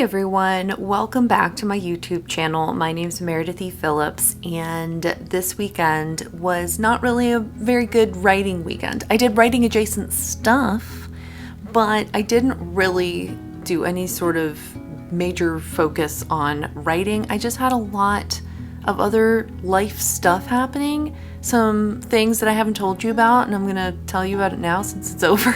everyone, welcome back to my YouTube channel. My name is Meredith E Phillips, and this weekend was not really a very good writing weekend. I did writing adjacent stuff, but I didn't really do any sort of major focus on writing. I just had a lot of other life stuff happening, some things that I haven't told you about, and I'm gonna tell you about it now since it's over.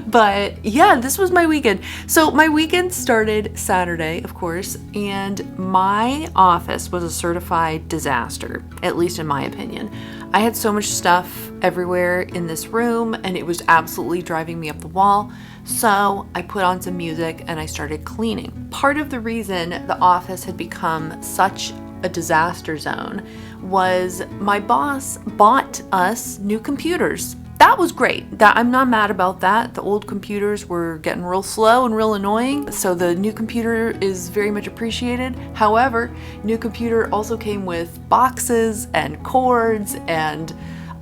But yeah, this was my weekend. So my weekend started Saturday, of course, and my office was a certified disaster, at least in my opinion. I had so much stuff everywhere in this room, and it was absolutely driving me up the wall. So I put on some music and I started cleaning. Part of the reason the office had become such a disaster zone was my boss bought us new computers. That was great. I'm not mad about that. The old computers were getting real slow and real annoying, so the new computer is very much appreciated. However, new computer also came with boxes and cords and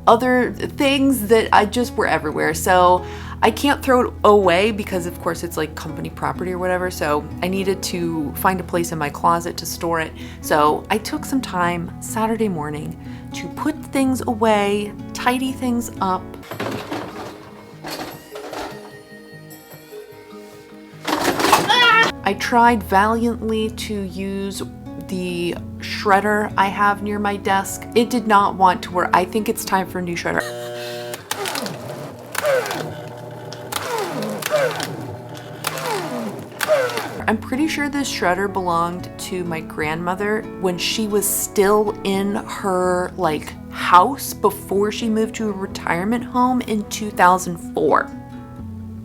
other things that I just were everywhere. So I can't throw it away because of course it's like company property or whatever. So I needed to find a place in my closet to store it. So I took some time Saturday morning to put things away, tidy things up. I tried valiantly to use the shredder I have near my desk. It did not want to work. I think it's time for a new shredder. I'm pretty sure this shredder belonged to my grandmother when she was still in her house before she moved to a retirement home in 2004.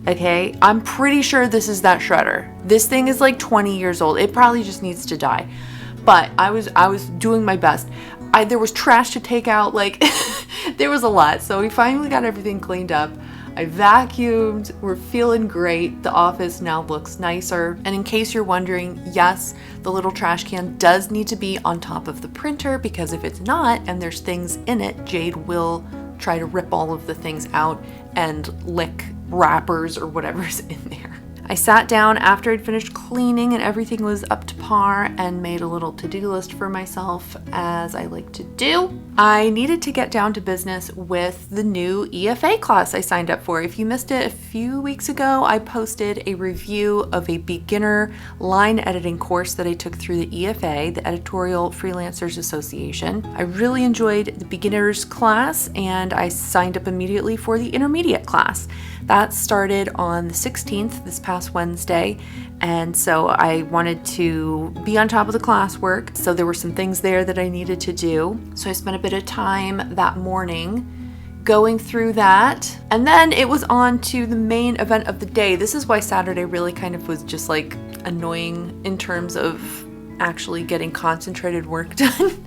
Okay, I'm pretty sure this is that shredder. This thing is like 20 years old. It probably just needs to die. But I was doing my best. There was trash to take out, there was a lot. So we finally got everything cleaned up. I vacuumed, we're feeling great. The office now looks nicer. And in case you're wondering, yes, the little trash can does need to be on top of the printer, because if it's not and there's things in it, Jade will try to rip all of the things out and lick wrappers or whatever's in there. I sat down after I'd finished cleaning and everything was up to par and made a little to-do list for myself, as I like to do. I needed to get down to business with the new EFA class I signed up for. If you missed it a few weeks ago, I posted a review of a beginner line editing course that I took through the EFA, the Editorial Freelancers Association. I really enjoyed the beginners class and I signed up immediately for the intermediate class. That started on the 16th, this past Wednesday, and so I wanted to be on top of the classwork, so there were some things there that I needed to do. So I spent a bit of time that morning going through that, and then it was on to the main event of the day. This is why Saturday really kind of was just annoying in terms of actually getting concentrated work done.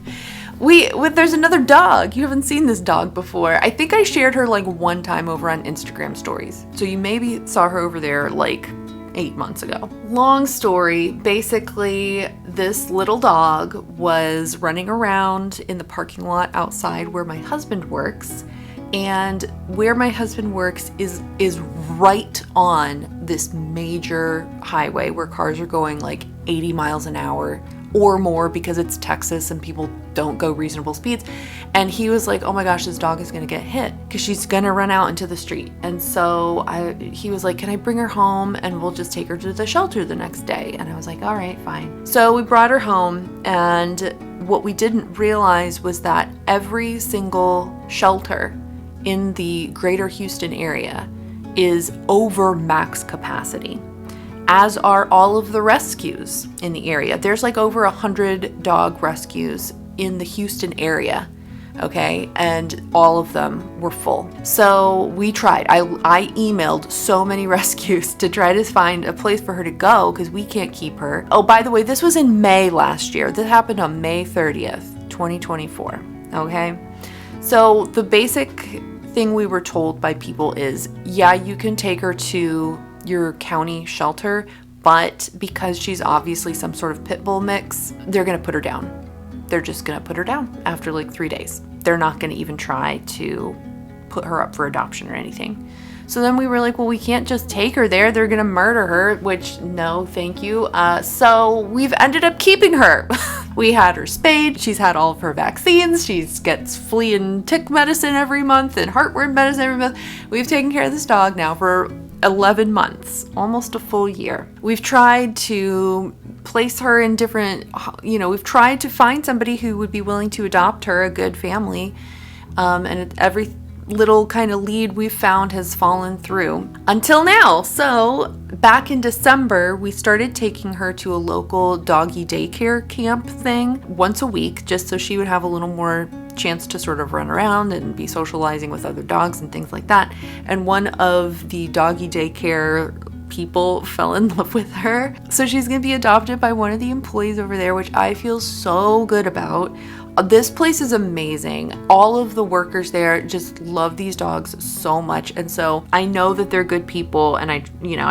There's another dog. You haven't seen this dog before. I think I shared her one time over on Instagram stories. So you maybe saw her over there 8 months ago. Long story, basically this little dog was running around in the parking lot outside where my husband works. And where my husband works is right on this major highway where cars are going 80 miles an hour or more, because it's Texas and people don't go reasonable speeds. And he was like, oh my gosh, this dog is gonna get hit because she's gonna run out into the street. And so he was like, can I bring her home and we'll just take her to the shelter the next day? And I was like, all right, fine. So we brought her home, and what we didn't realize was that every single shelter in the greater Houston area is over max capacity, as are all of the rescues in the area. There's over 100 dog rescues in the Houston area, okay? And all of them were full. So we tried. I emailed so many rescues to try to find a place for her to go because we can't keep her. Oh, by the way, this was in May last year. This happened on May 30th, 2024, okay? So the basic thing we were told by people is, yeah, you can take her to your county shelter, but because she's obviously some sort of pit bull mix, they're gonna put her down. They're just gonna put her down after 3 days. They're not gonna even try to put her up for adoption or anything. So then we were like, well, we can't just take her there. They're going to murder her, which no, thank you. So we've ended up keeping her. We had her spayed. She's had all of her vaccines. She gets flea and tick medicine every month and heartworm medicine every month. We've taken care of this dog now for 11 months, almost a full year. We've tried to place her in different, we've tried to find somebody who would be willing to adopt her, a good family. And every little kind of lead we've found has fallen through until now. So back in December, we started taking her to a local doggy daycare camp thing once a week, just so she would have a little more chance to sort of run around and be socializing with other dogs and things like that. And one of the doggy daycare people fell in love with her. So she's going to be adopted by one of the employees over there, which I feel so good about. This place is amazing. All of the workers there just love these dogs so much. And so I know that they're good people, and I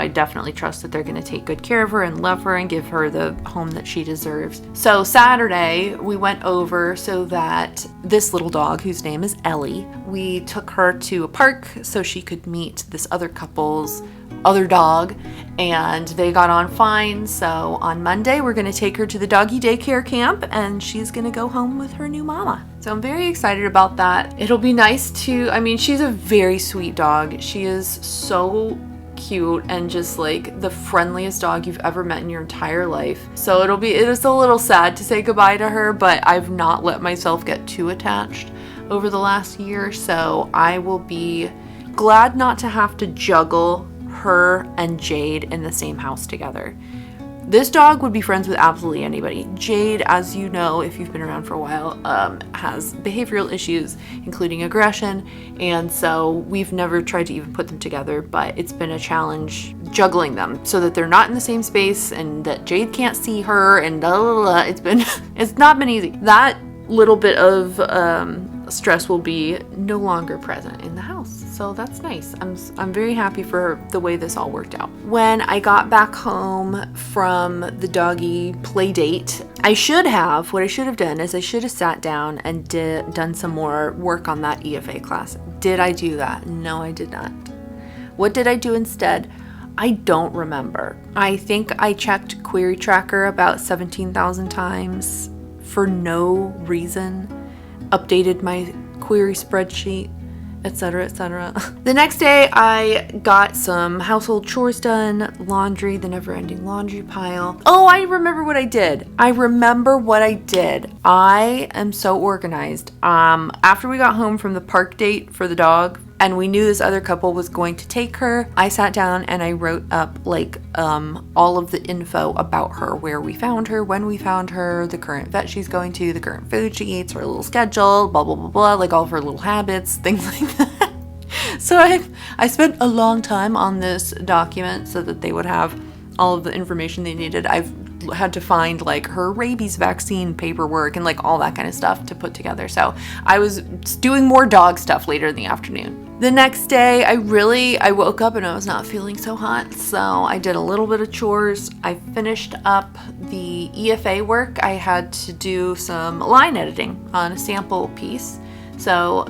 definitely trust that they're going to take good care of her and love her and give her the home that she deserves. So Saturday we went over so that this little dog, whose name is Ellie, we took her to a park so she could meet this other couple's other dog, and they got on fine. So on Monday we're going to take her to the doggy daycare camp, and she's going to go home with her new mama. So I'm very excited about that. It'll be nice to, she's a very sweet dog. She is so cute and just like the friendliest dog you've ever met in your entire life. So it is a little sad to say goodbye to her, but I've not let myself get too attached over the last year. So I will be glad not to have to juggle her and Jade in the same house together. This dog would be friends with absolutely anybody. Jade, as you know, if you've been around for a while, has behavioral issues, including aggression, and so we've never tried to even put them together, but it's been a challenge juggling them so that they're not in the same space and that Jade can't see her, and it's not been easy. That little bit of stress will be no longer present in the house. So that's nice. I'm very happy for the way this all worked out. When I got back home from the doggy play date, what I should have done is I should have sat down and done some more work on that EFA class. Did I do that? No, I did not. What did I do instead? I don't remember. I think I checked Query Tracker about 17,000 times for no reason, updated my query spreadsheet, etc., etc. The next day, I got some household chores done, laundry, the never-ending laundry pile. Oh, I remember what I did. I am so organized. After we got home from the park date for the dog, and we knew this other couple was going to take her, I sat down and I wrote up all of the info about her, where we found her, when we found her, the current vet she's going to, the current food she eats, her little schedule, blah, blah, blah, blah, like all of her little habits, things like that. So I spent a long time on this document so that they would have all of the information they needed. I've had to find her rabies vaccine paperwork and all that kind of stuff to put together. So I was doing more dog stuff later in the afternoon. The next day, I woke up and I was not feeling so hot, so I did a little bit of chores. I finished up the EFA work. I had to do some line editing on a sample piece. So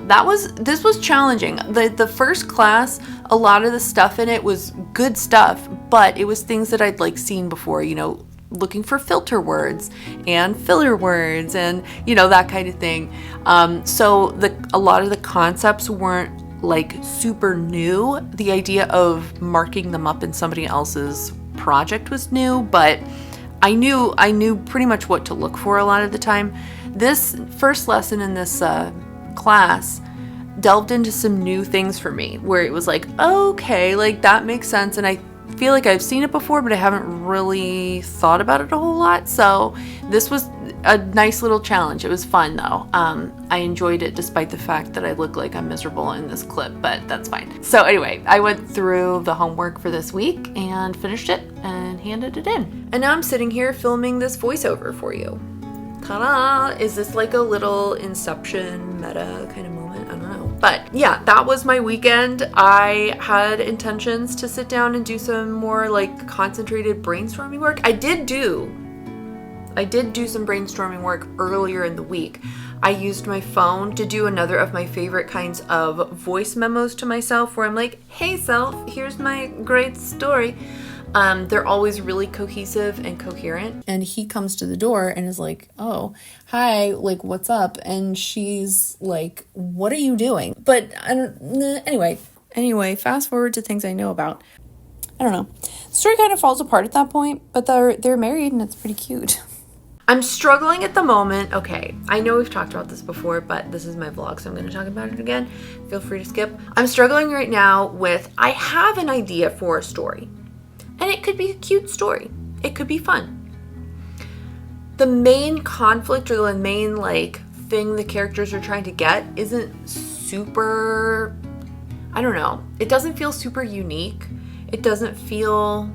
this was challenging. The first class, a lot of the stuff in it was good stuff, but it was things that I'd seen before, looking for filter words and filler words and, that kind of thing. So a lot of the concepts weren't super new. The idea of marking them up in somebody else's project was new, but I knew pretty much what to look for a lot of the time. This first lesson in this class delved into some new things for me, where it was okay, that makes sense, and I feel like I've seen it before, but I haven't really thought about it a whole lot. So this was a nice little challenge. It was fun though. I enjoyed it despite the fact that I look like I'm miserable in this clip, but that's fine. So anyway, I went through the homework for this week and finished it and handed it in. And now I'm sitting here filming this voiceover for you. Ta-da! Is this a little Inception meta kind of moment? I don't know. But yeah, that was my weekend. I had intentions to sit down and do some more concentrated brainstorming work. I did do some brainstorming work earlier in the week, I used my phone to do another of my favorite kinds of voice memos to myself where I'm like, hey self, here's my great story. They're always really cohesive and coherent. And he comes to the door and is like, oh, hi, like, what's up? And she's like, what are you doing? But anyway, fast forward to things I know about. I don't know. The story kind of falls apart at that point, but they're married and it's pretty cute. I'm struggling at the moment. Okay, I know we've talked about this before, but this is my vlog, so I'm going to talk about it again. Feel free to skip. I'm struggling right now with, I have an idea for a story. And it could be a cute story. It could be fun. The main conflict or the main thing the characters are trying to get isn't super, I don't know. It doesn't feel super unique. It doesn't feel,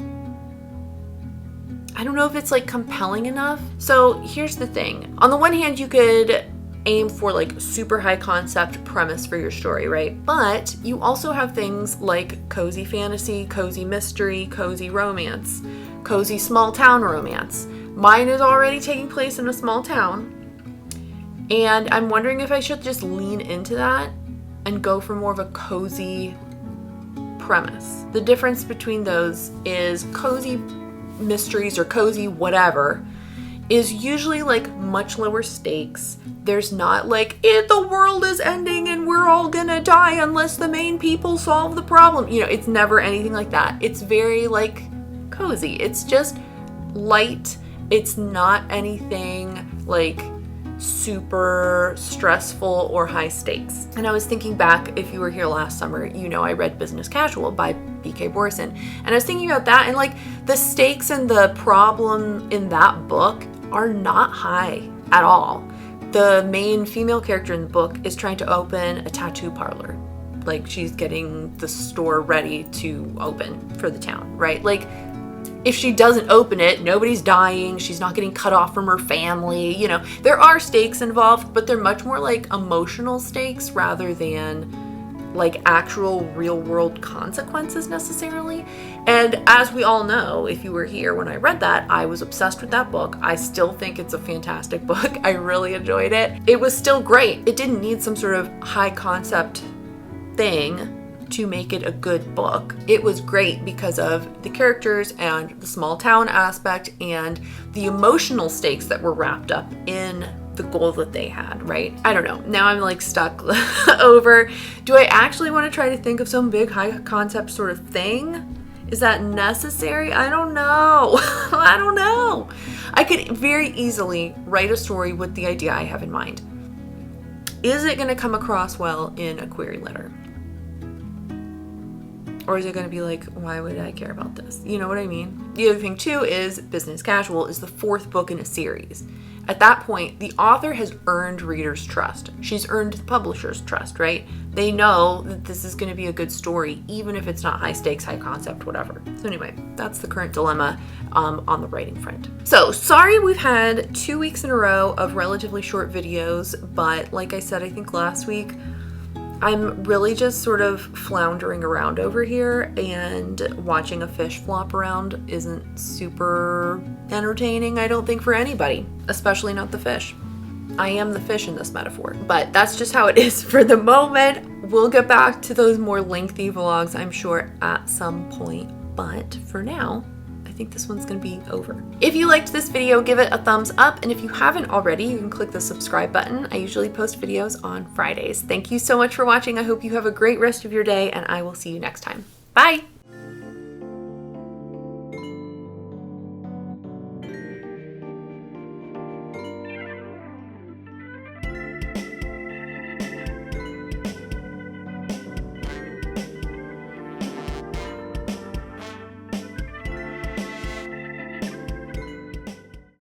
I don't know if it's compelling enough. So here's the thing. On the one hand, you could aim for super high concept premise for your story, right? But you also have things like cozy fantasy, cozy mystery, cozy romance, cozy small town romance. Mine is already taking place in a small town, and I'm wondering if I should just lean into that and go for more of a cozy premise. The difference between those is cozy mysteries or cozy whatever is usually much lower stakes. There's not the world is ending and we're all gonna die unless the main people solve the problem. It's never anything like that. It's very cozy. It's just light. It's not anything super stressful or high stakes. And I was thinking back, if you were here last summer, I read Business Casual by B.K. Borison. And I was thinking about that, and the stakes and the problem in that book are not high at all. The main female character in the book is trying to open a tattoo parlor. She's getting the store ready to open for the town, right? If she doesn't open it, nobody's dying. She's not getting cut off from her family. There are stakes involved, but they're much more emotional stakes rather than actual real world consequences necessarily. And as we all know, if you were here when I read that, I was obsessed with that book. I still think it's a fantastic book. I really enjoyed it. It was still great. It didn't need some sort of high concept thing to make it a good book. It was great because of the characters and the small town aspect and the emotional stakes that were wrapped up in the goal that they had, right? I don't know. Now I'm stuck over, do I actually want to try to think of some big high concept sort of thing? Is that necessary? I don't know. I don't know. I could very easily write a story with the idea I have in mind. Is it going to come across well in a query letter? Or is it going to be why would I care about this? You know what I mean? The other thing too is Business Casual is the 4th book in a series. At that point, the author has earned readers' trust. She's earned the publisher's trust, right? They know that this is going to be a good story, even if it's not high stakes, high concept, whatever. So anyway, that's the current dilemma on the writing front. So sorry we've had 2 weeks in a row of relatively short videos, but like I said, I think last week, I'm really just sort of floundering around over here, and watching a fish flop around isn't super entertaining, I don't think, for anybody, especially not the fish. I am the fish in this metaphor, but that's just how it is for the moment. We'll get back to those more lengthy vlogs, I'm sure, at some point, but for now, I think this one's gonna be over. If you liked this video, give it a thumbs up, and if you haven't already, you can click the subscribe button. I usually post videos on Fridays. Thank you so much for watching. I hope you have a great rest of your day, and I will see you next time. Bye!